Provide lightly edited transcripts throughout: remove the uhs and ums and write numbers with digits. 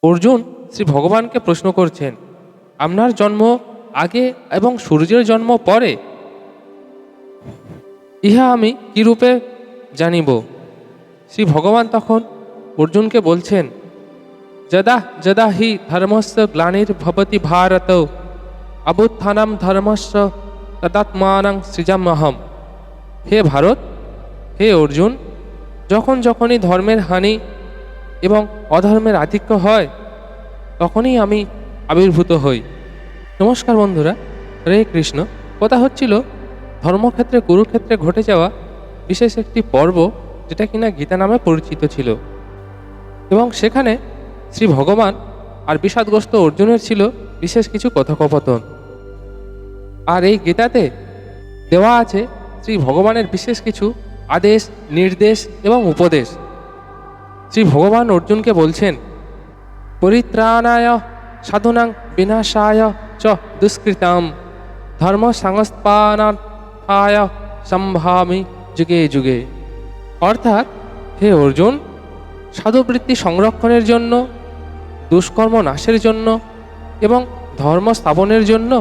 অর্জুন শ্রী ভগবানকে প্রশ্ন করছেন, আপনার জন্ম আগে এবং সূর্যের জন্ম পরে, ইহা আমি কি রূপে জানিব? শ্রী ভগবান তখন অর্জুনকে বলছেন, যদা যদা হি ধর্মস্য গ্লানির্ভবতি ভারত অভ্যুত্থানম ধর্মস্য তদাত্মানং সৃজাম্যহম। হে ভারত, হে অর্জুন, যখন যখনই ধর্মের হানি এবং অধর্মের আধিক্য হয়, তখনই আমি আবির্ভূত হই। নমস্কার বন্ধুরা, হরে কৃষ্ণ। কথা হচ্ছিল ধর্মক্ষেত্রে কুরুক্ষেত্রে ঘটে যাওয়া বিশেষ একটি পর্ব, যেটা কিনা গীতা নামে পরিচিত ছিল, এবং সেখানে শ্রী ভগবান আর বিষাদগ্রস্ত অর্জুনের ছিল বিশেষ কিছু কথোপকথন। আর এই গীতাতে দেওয়া আছে শ্রী ভগবানের বিশেষ কিছু আদেশ, নির্দেশ এবং উপদেশ। শ্রী ভগবান অর্জুনকে বলছেন, পরিত্রাণায় সাধুনাং বিনাশায় চ দুষ্কৃতাম ধর্ম সংস্থানার্থায় সম্ভামি যুগে যুগে। অর্থাৎ, হে অর্জুন, সাধুবৃত্তি সংরক্ষণের জন্য, দুষ্কর্ম নাশের জন্য এবং ধর্ম স্থাপনের জন্য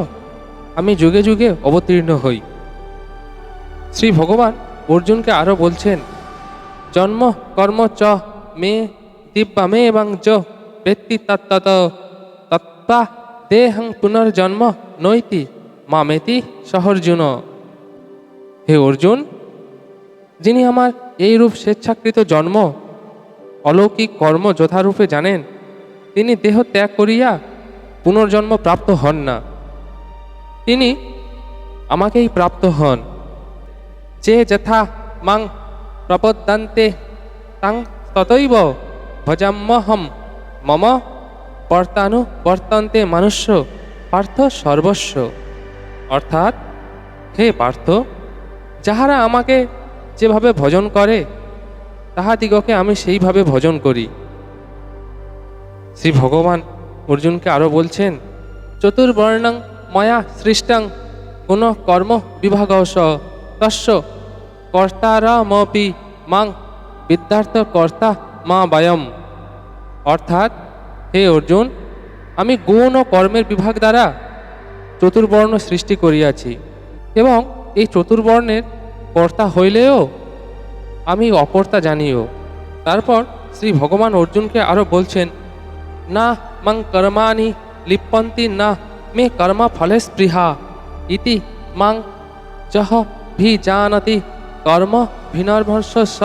আমি যুগে যুগে অবতীর্ণ হই। শ্রী ভগবান অর্জুনকে আরও বলছেন, জন্ম কর্ম চ মে দিব্যা মে এবং চ ব্যক্তি তত্ত্বত তত্ত্বা দেহং পুনর্জন্ম নৈতি মামেতি সহর্জুন। হে অর্জুন, যিনি আমার এইরূপ স্বেচ্ছাকৃত জন্ম অলৌকিক কর্ম যথারূপে জানেন, তিনি দেহ ত্যাগ করিয়া পুনর্জন্ম প্রাপ্ত হন না, তিনি আমাকেই প্রাপ্ত হন। যে যথা মাং প্রপদ্যন্তে তাং ততৈব ভজাম্যহম মম বর্তানুবর্তন্তে মনুষ্য পার্থ সর্বস্ব। অর্থাৎ, হে পার্থ, যাহারা আমাকে যেভাবে ভজন করে, তাহাদিগকে আমি সেইভাবে ভজন করি। শ্রী ভগবান অর্জুনকে আরও বলছেন, চতুর্বর্ণং ময়া সৃষ্টং গুণ কর্ম বিভাগস তস্য কর্তারমপি মাং বিদ্যার্থ কর্তা মা বয়ম। অর্থাৎ, হে অর্জুন, আমি গুণ ও কর্মের বিভাগ দ্বারা চতুর্বর্ণ সৃষ্টি করিয়াছি, এবং এই চতুর্বর্ণের কর্তা হইলেও আমি অকর্তা জানিও। তারপর শ্রী ভগবান অর্জুনকে আরও বলছেন, না মং কর্মাণি লিপ্যন্তি না মে কর্ম ফলে স্পৃহা ইতি মাং যহ ভিজানতি কর্ম ভিনর্ভর্ষ স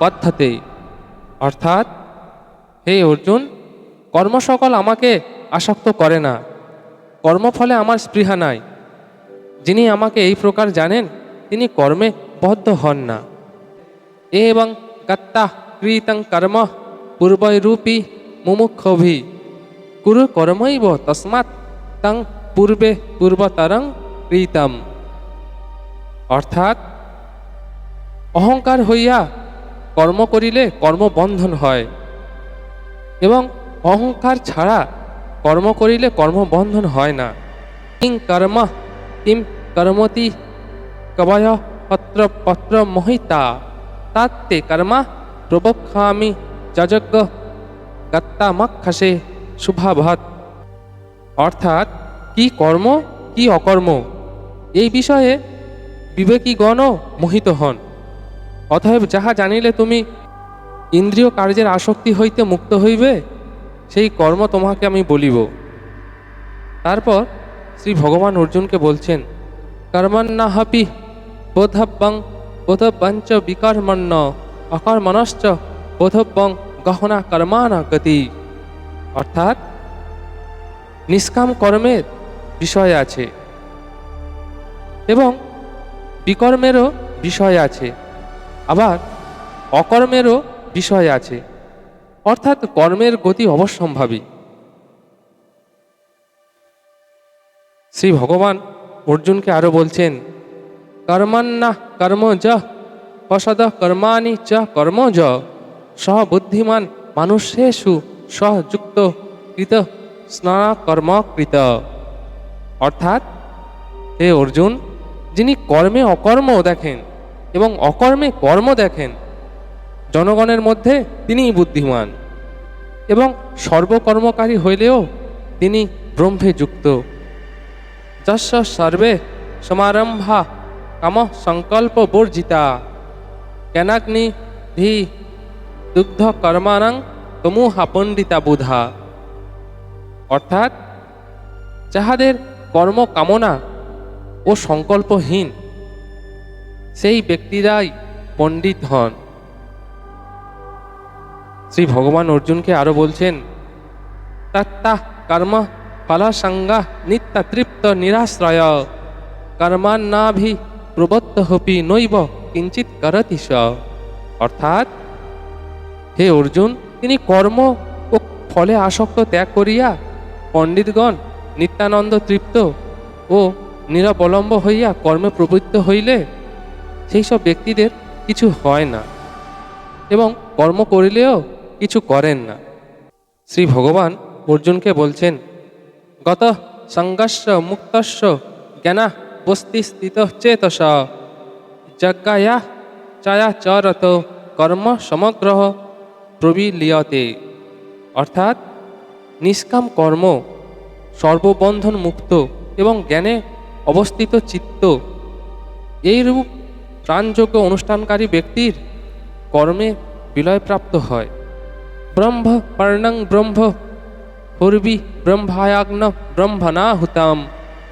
পদ্ধতে। অর্থাৎ, হে অর্জুন, কর্ম সকল আমাকে আসক্ত করে না, কর্মফলে আমার স্পৃহা নাই। যিনি আমাকে এই প্রকার জানেন, তিনি কর্মে বদ্ধ হন না। এবং গত্তা কৃতং কর্ম পূর্বৈরূপী মুমুক্ষভি কুরু কর্মৈব তস্মাৎ তং পূর্বে পূর্বতরং কৃতম। অর্থাৎ, অহংকার হইয়া কর্ম করিলে কর্মবন্ধন হয়, এবং অহংকার ছাড়া কর্ম করিলে কর্মবন্ধন হয় না। কিং কর্ম কিম কর্মতি কবয় পত্র পত্র মোহিতা তাত্তে কর্মা প্রবক্ষামি যজ্ঞ গত্তামক্ষসে শুভাভৎ। অর্থাৎ, কি কর্ম কি অকর্ম, এই বিষয়ে বিবেকীগণও মোহিত হন। অতএব যাহা জানিলে তুমি ইন্দ্রিয় কার্যের আসক্তি হইতে মুক্ত হইবে, সেই কর্ম তোমাকে আমি বলিব। তারপর শ্রী ভগবান অর্জুনকে বলছেন, কর্মণ্যহপি বোধব্যং বোধব্যঞ্চ বিকর্মণ্য অকর্মণশ্চ বোধব্যং গহনা কর্মাণা গতি। অর্থাৎ, নিষ্কাম কর্মের বিষয় আছে এবং বিকর্মেরও বিষয় আছে, আবার অকর্মেরও বিষয় আছে। অর্থাৎ, কর্মের গতি অবশ্যম্ভাবী। শ্রী ভগবান অর্জুনকে আরও বলছেন, কর্মণ্যা কর্মজ পশদ কর্মাণি চ কর্মজ সহ বুদ্ধিমান মানুষেষু সহযুক্ত কৃত স্নাকর্ম কৃত। অর্থাৎ, হে অর্জুন, যিনি কর্মে অকর্ম দেখেন এবং অকর্মে কর্ম দেখেন, জনগণের মধ্যে তিনিই বুদ্ধিমান। এবং সর্বকর্মকারী হইলেও তিনি ব্রহ্মে যুক্ত। যস্য সর্বে সমারম্ভা কাম সংকল্প বর্জিতা জ্ঞানাগ্নি ধি দুগ্ধ কর্মাণং তমুহা পণ্ডিতা বুধা। অর্থাৎ যাহাদের কর্ম কামনা ও সংকল্পহীন সেই ব্যক্তিরাই পণ্ডিত হন। শ্রী ভগবান অর্জুনকে আরো বলছেন, তত্তা কর্ম ফলসঙ্গা নিত্য তৃপ্ত নিরাশ্রয় কর্মান্নাভি প্রবত্তহপি নৈব কিঞ্চিত করতি স। অর্থাৎ হে অর্জুন, তিনি কর্ম ও ফলে আসক্ত ত্যাগ করিয়া পণ্ডিতগণ নিত্যানন্দ তৃপ্ত ও নিরবলম্ব হইয়া কর্মে প্রবৃত্ত হইলে সেই সব ব্যক্তিদের কিছু হয় না এবং কর্ম করিলেও কিছু করেন না। শ্রী ভগবান অর্জুনকে বলছেন, গত সঙ্গস্য মুক্তস্য জ্ঞানা বস্তি স্থিত চেতস যজ্ঞায়া চায়াচরত কর্ম সমগ্র প্রবিলীয়তে। অর্থাৎ নিষ্কাম কর্ম, সর্ববন্ধন মুক্ত এবং জ্ঞানে অবস্থিত চিত্ত, এইরূপ প্রাণযোগ্য অনুষ্ঠানকারী ব্যক্তির কর্মে বিলয়প্রাপ্ত হয়। ব্রহ্ম পর্ণং ব্রহ্ম পূর্বী ব্রহ্মায়াগ্ন ব্রহ্মণাহুতাম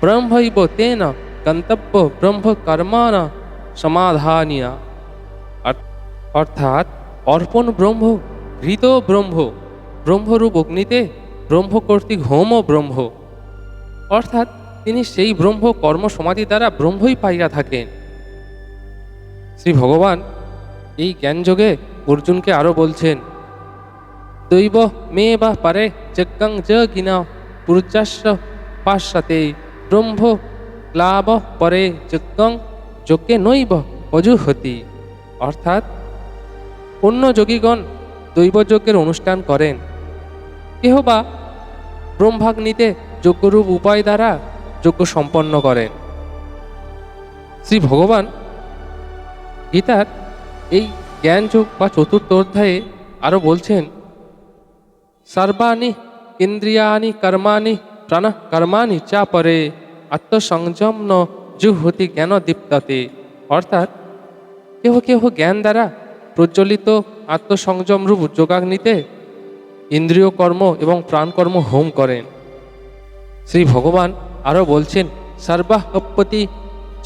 ব্রহ্মৈব তেন গন্তব্য ব্রহ্ম কর্মাণ সমাধানিয়া। অর্থাৎ অর্পণ ব্রহ্ম, ঘৃত ব্রহ্ম, ব্রহ্মরূপ অগ্নিতে ব্রহ্ম কর্তৃক হোম ব্রহ্ম। অর্থাৎ তিনি সেই ব্রহ্ম কর্ম সমাধি দ্বারা ব্রহ্মই পাইয়া থাকেন। শ্রী ভগবান এই জ্ঞানযোগে অর্জুনকে আরো বলছেন, দৈব মে বা পারে যজ্ঞং যজ্ঞিনা পূর্যাস্য পাশ্চাতে ব্রহ্ম ক্লাব পরে যজ্ঞং যজ্ঞে নৈব অজুহতি। অর্থাৎ অন্য যোগীগণ দৈবযজ্ঞের অনুষ্ঠান করেন, কেহ বা ব্রহ্মাগ্নিতে যজ্ঞরূপ উপায় দ্বারা যজ্ঞ সম্পন্ন করেন। শ্রী ভগবান গীতার এই জ্ঞানযোগ বা চতুর্থ অধ্যায়ে আরো বলছেন, সর্বাণি ইন্দ্রিয়াণি কর্মাণি প্রাণ কর্মাণি চা পরে আত্মসংযম ন জুহতি জ্ঞান দীপ্ততে। অর্থাৎ কেহ কেহ জ্ঞান দ্বারা প্রজ্বলিত আত্মসংযম রূপ যোগাগ্নিতে ইন্দ্রিয় কর্ম এবং প্রাণকর্ম হোম করেন। শ্রী ভগবান আরো বলছেন, সর্বাহপতি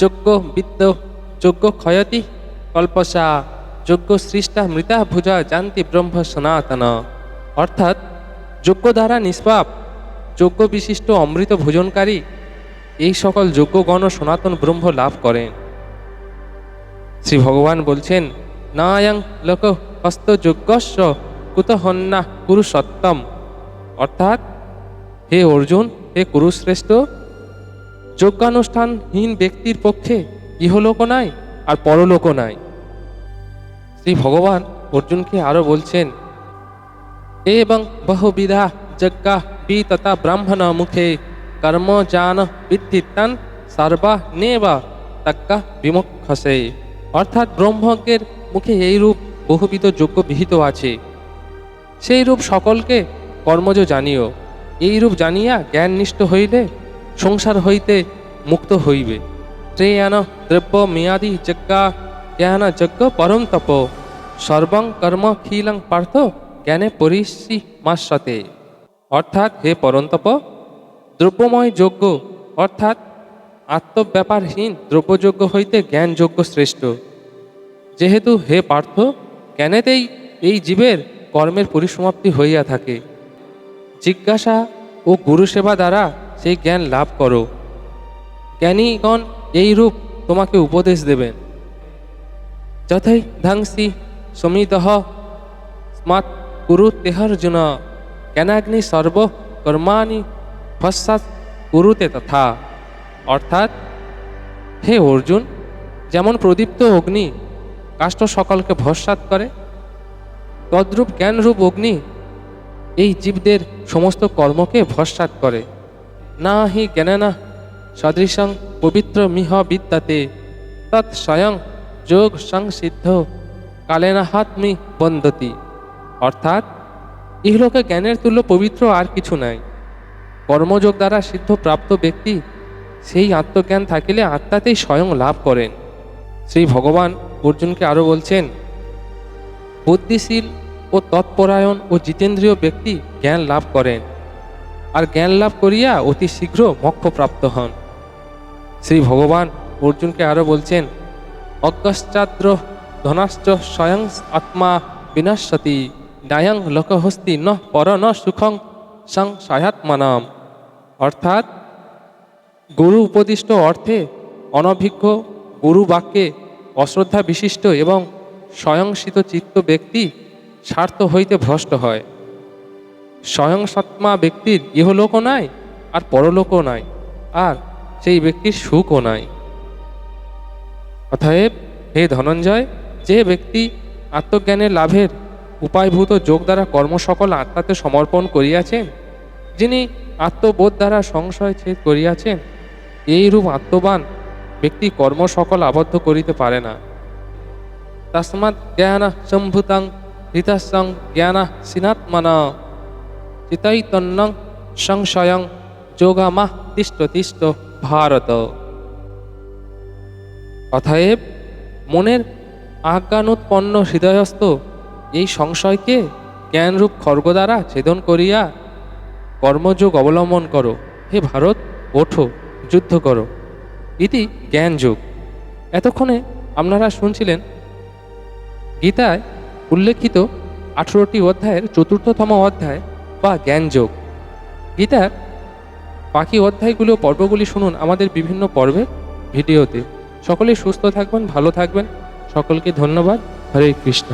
যজ্ঞ বিদ্য যজ্ঞ ক্ষয়তি কল্পসা যজ্ঞ সৃষ্টা মৃতা ভুজা জানতি ব্রহ্ম সনাতন। অর্থাৎ যজ্ঞ দ্বারা নিষ্পাপ, যজ্ঞ বিশিষ্ট অমৃত ভোজনকারী এই সকল যজ্ঞগণ সনাতন ব্রহ্ম লাভ করেন। শ্রী ভগবান বলছেন, নায়ং লোক হস্ত যজ্ঞস্য কুতহন্না কুরুসত্তম। অর্থাৎ হে অর্জুন, হে কুরুশ্রেষ্ঠ, যজ্ঞানুষ্ঠানহীন ব্যক্তির পক্ষে ইহলোক নাই আর পরলোক নাই। শ্রী ভগবান অর্জুনকে আরো বলছেন, এবং বহুবিধা যজ্ঞা বিততা ব্রাহ্মণ মুখে কর্ম জান বিদ্ধিতান সর্বা নেবা তজ্ঞা বিমুখসে। অর্থাৎ ব্রহ্মজ্ঞের মুখে এইরূপ বহুবিধ যজ্ঞ বিহিত আছে, সেই রূপ সকলকে কর্মজ জানিও। এইরূপ জানিয়া জ্ঞাননিষ্ঠ হইলে সংসার হইতে মুক্ত হইবে। শ্রেয়ান দ্রব্য মেয়াদি যজ্ঞা জ্ঞান যজ্ঞ পরম তপ সর্বং কর্মখিলং পার্থ জ্ঞানে পরিষি মাস্যতে। অর্থাৎ হে পরন্তপ, দ্রব্যময় যজ্ঞ অর্থাৎ আত্মব্যাপারহীন দ্রব্যযজ্ঞ হইতে জ্ঞানযজ্ঞ শ্রেষ্ঠ। যেহেতু হে পার্থ, জ্ঞানেতেই এই জীবের কর্মের পরিসমাপ্তি হইয়া থাকে। জিজ্ঞাসা ও গুরুসেবা দ্বারা সেই জ্ঞান লাভ করো। জ্ঞানীগণ এই রূপ তোমাকে উপদেশ দেবেন। যথৈ ধ্বংসি সমিতঃ স্মাৎ কুরু তেহর্জুন জ্ঞানাগ্নি সর্ব কর্মাণি ভস্মাৎ কুরুতে তথা। অর্থাৎ হে অর্জুন, যেমন প্রদীপ্ত অগ্নি কাষ্ঠ সকলকে ভস্মাৎ করে, তদ্রূপ জ্ঞানরূপ অগ্নি এই জীবদের সমস্ত কর্মকে ভস্মাৎ করে। না হি জ্ঞানেনা সদৃশং পবিত্র মিহ বিদ্যাতে তৎ স্বয়ং যোগ সংসিদ্ধ কালেনাহাত্মি বন্দতি। অর্থাৎ ইহলোকে জ্ঞানের তুল্য পবিত্র আর কিছু নাই। কর্মযোগ দ্বারা সিদ্ধ প্রাপ্ত ব্যক্তি সেই আত্মজ্ঞান থাকিলে আত্মাতেই স্বয়ং লাভ করেন। শ্রী ভগবান অর্জুনকে আরও বলছেন, বুদ্ধিশীল ও তৎপরায়ণ ও জিতেন্দ্রীয় ব্যক্তি জ্ঞান লাভ করেন, আর জ্ঞান লাভ করিয়া অতি শীঘ্র মোক্ষপ্রাপ্ত হন। শ্রী ভগবান অর্জুনকে আরও বলছেন, অজ্ঞশ্চাদ্র ধনাশ্চ স্বয়ং আত্মা বিনশ্যতি ডায়ং লোকহস্তি ন পর ন সুখং সংশয়াত্মানাম। অর্থাৎ গুরু উপদিষ্ট অর্থে অনভিজ্ঞ, গুরু বাক্যে অশ্রদ্ধা বিশিষ্ট এবং স্বয়ংসিত চিত্ত ব্যক্তি স্বার্থ হইতে ভ্রষ্ট হয়। স্বয়ংসাত্মা ব্যক্তির ইহলোকও নাই আর পরলোকও নাই, আর সেই ব্যক্তির সুখও নাই। অতএব হে ধনঞ্জয়, যে ব্যক্তি আত্মজ্ঞানের লাভের উপায়ভূত যোগ দ্বারা কর্ম সকল আত্মাতে সমর্পণ করিয়াছেন, যিনি আত্মবোধ দ্বারা সংশয় ছেদ করিয়াছেন, এইরূপ আত্মবান ব্যক্তি কর্ম সকল আবদ্ধ করিতে পারে না। তস্মাৎ জ্ঞান সম্ভূতং হৃতসং জ্ঞান সিনাত্মনা চিতৈতন্যং সংশয়ং যোগামাহ তিষ্ঠ তিষ্ঠ ভারত। অতএব মনের আজ্ঞানোৎপন্ন হৃদয়স্থ এই সংশয়কে জ্ঞানরূপ খর্গ দ্বারা ছেদন করিয়া কর্মযোগ অবলম্বন করো। হে ভারত, ওঠো, যুদ্ধ করো। ইতি জ্ঞানযোগ। এতক্ষণে আপনারা শুনছিলেন গীতায় উল্লেখিত 18টি অধ্যায়ের 4র্থতম অধ্যায় বা জ্ঞানযোগ। গীতার বাকি অধ্যায়গুলো পর্বগুলি শুনুন আমাদের বিভিন্ন পর্বের ভিডিওতে। সকলেই সুস্থ থাকবেন, ভালো থাকবেন। সকলকে ধন্যবাদ। হরে কৃষ্ণ।